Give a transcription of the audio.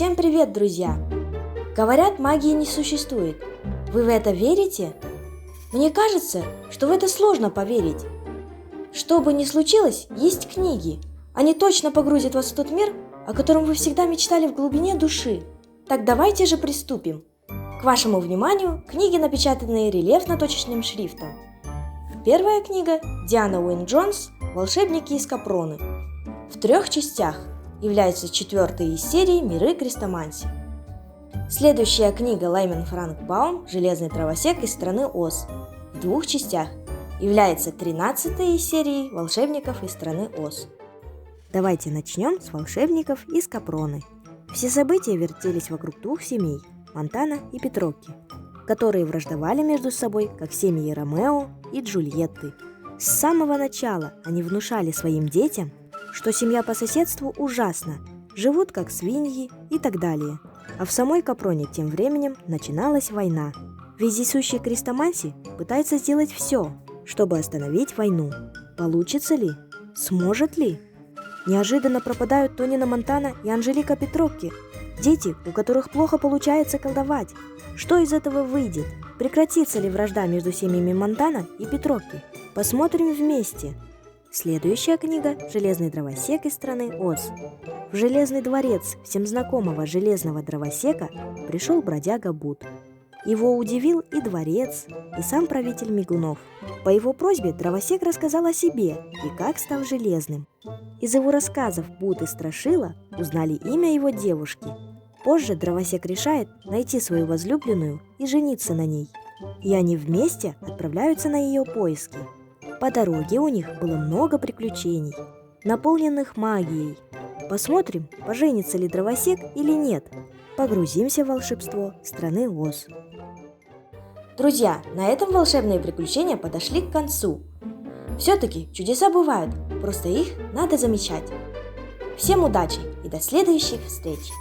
Всем привет, друзья! Говорят, магии не существует. Вы в это верите? Мне кажется, что в это сложно поверить. Что бы ни случилось, есть книги. Они точно погрузят вас в тот мир, о котором вы всегда мечтали в глубине души. Так давайте же приступим. К вашему вниманию книги, напечатанные рельефно-точечным шрифтом. Первая книга Диана Уин-Джонс «Волшебники из Капроны». В 3 частях, является 4-й из серии «Миры Крестоманси». Следующая книга Лаймен Франк Баум «Железный дровосек из страны Оз» в 2 частях, является 13-й из серии «Волшебников из страны Оз». Давайте начнем с волшебников из Капроны. Все события вертелись вокруг 2 семей – Монтана и Петрокки, которые враждовали между собой, как семьи Ромео и Джульетты. С самого начала они внушали своим детям, что семья по соседству ужасна, живут как свиньи и так далее. А в самой Капроне тем временем начиналась война. Вездесущий Крестоманси пытается сделать все, чтобы остановить войну. Получится ли? Сможет ли? Неожиданно пропадают Тонина Монтана и Анжелика Петрокки, дети, у которых плохо получается колдовать. Что из этого выйдет? Прекратится ли вражда между семьями Монтана и Петрокки? Посмотрим вместе. Следующая книга «Железный дровосек из страны Оз». В Железный дворец всем знакомого Железного дровосека пришел бродяга Бут. Его удивил и дворец, и сам правитель Мигунов. По его просьбе дровосек рассказал о себе и как стал железным. Из его рассказов Бут и Страшила узнали имя его девушки. Позже дровосек решает найти свою возлюбленную и жениться на ней. И они вместе отправляются на ее поиски. По дороге у них было много приключений, наполненных магией. Посмотрим, поженится ли дровосек или нет. Погрузимся в волшебство страны Оз. Друзья, на этом волшебные приключения подошли к концу. Все-таки чудеса бывают, просто их надо замечать. Всем удачи и до следующих встреч!